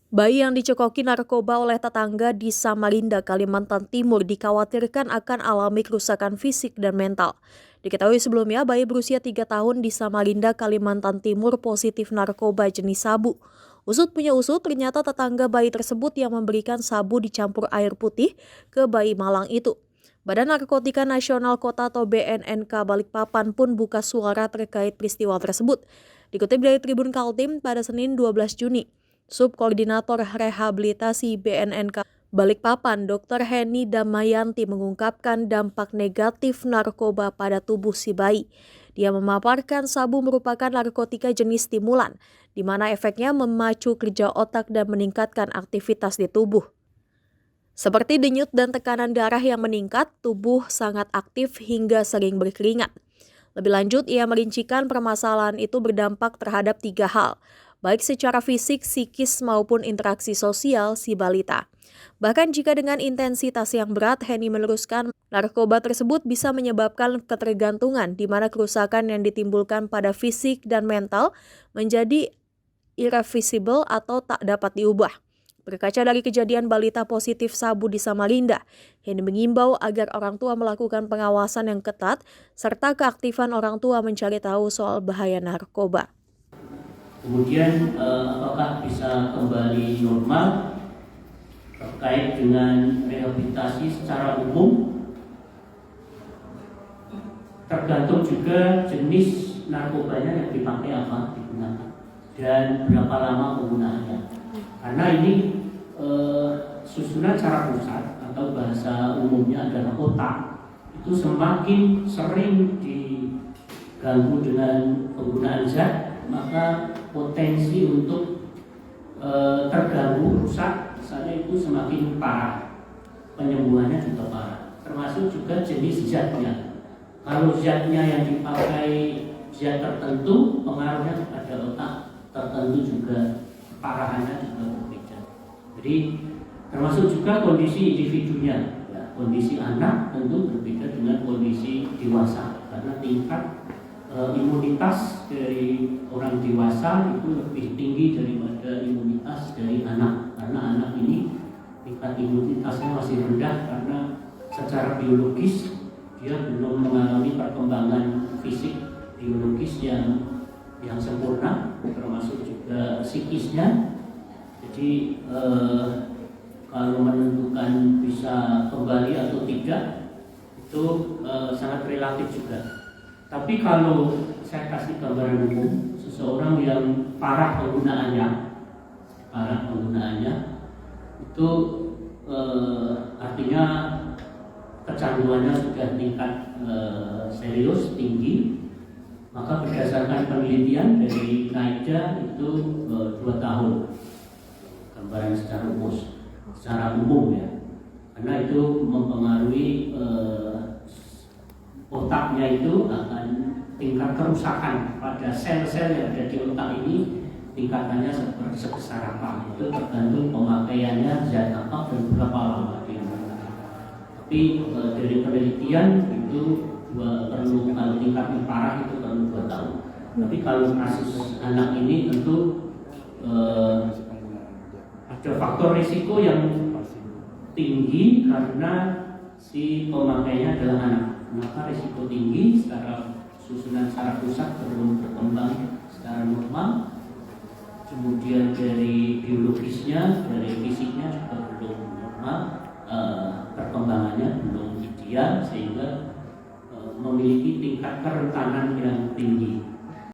Bayi yang dicekoki narkoba oleh tetangga di Samarinda, Kalimantan Timur dikhawatirkan akan alami kerusakan fisik dan mental. Diketahui sebelumnya, bayi berusia 3 tahun di Samarinda, Kalimantan Timur positif narkoba jenis sabu. Usut punya usut, ternyata tetangga bayi tersebut yang memberikan sabu dicampur air putih ke bayi malang itu. Badan Narkotika Nasional Kota atau BNNK Balikpapan pun buka suara terkait peristiwa tersebut. Dikutip dari Tribun Kaltim pada Senin 12 Juni. Subkoordinator Rehabilitasi BNNK Balikpapan, Dr. Heni Damayanti mengungkapkan dampak negatif narkoba pada tubuh si bayi. Dia memaparkan sabu merupakan narkotika jenis stimulan, di mana efeknya memacu kerja otak dan meningkatkan aktivitas di tubuh. Seperti denyut dan tekanan darah yang meningkat, tubuh sangat aktif hingga sering berkeringat. Lebih lanjut, ia merincikan permasalahan itu berdampak terhadap 3 hal, baik secara fisik, psikis, maupun interaksi sosial si balita. Bahkan jika dengan intensitas yang berat, Heni meneruskan, narkoba tersebut bisa menyebabkan ketergantungan, di mana kerusakan yang ditimbulkan pada fisik dan mental menjadi irreversible atau tak dapat diubah. Berkaca dari kejadian balita positif sabu di Samarinda, Heni mengimbau agar orang tua melakukan pengawasan yang ketat serta keaktifan orang tua mencari tahu soal bahaya narkoba. Kemudian apakah bisa kembali normal terkait dengan rehabilitasi secara umum, tergantung juga jenis narkobanya yang dipakai apa digunakan dan berapa lama penggunaannya. Karena ini susunan saraf pusat atau bahasa umumnya adalah otak itu semakin sering diganggu dengan penggunaan zat, maka potensi untuk terganggu rusak misalnya itu semakin parah, penyembuhannya juga parah, termasuk juga jenis zatnya. Kalau zatnya yang dipakai zat tertentu, pengaruhnya kepada otak tertentu juga keparahannya juga berbeda. Jadi termasuk juga kondisi individunya, ya, kondisi anak tentu berbeda dengan kondisi dewasa karena tingkat imunitas dari orang dewasa itu lebih tinggi daripada imunitas dari anak, karena anak ini tingkat imunitasnya masih rendah karena secara biologis dia belum mengalami perkembangan fisik biologis yang sempurna, termasuk juga psikisnya. Jadi kalau menentukan bisa kembali atau tidak itu sangat relatif juga. Tapi kalau saya kasih gambaran umum, seseorang yang parah penggunaannya itu artinya kecanduannya sudah tingkat serius tinggi, maka berdasarkan penelitian dari NIDA itu 2 tahun. Gambaran secara umum ya, karena itu mempengaruhi otaknya, itu akan tingkat kerusakan pada sel-sel yang ada di otak ini tingkatannya sebesar apa, itu tergantung pemakaiannya zat apa dan berapa lama dia menggunakan. Tapi dari penelitian itu perlu, kalau tingkatnya parah itu perlu 2 tahun. Tapi kalau kasus anak ini tentu ada faktor risiko yang tinggi karena si pemakainya adalah anak, maka risiko tinggi secara susunan saraf pusat belum berkembang secara normal, kemudian dari biologisnya, dari fisiknya juga belum normal, perkembangannya belum ideal sehingga memiliki tingkat kerentanan yang tinggi.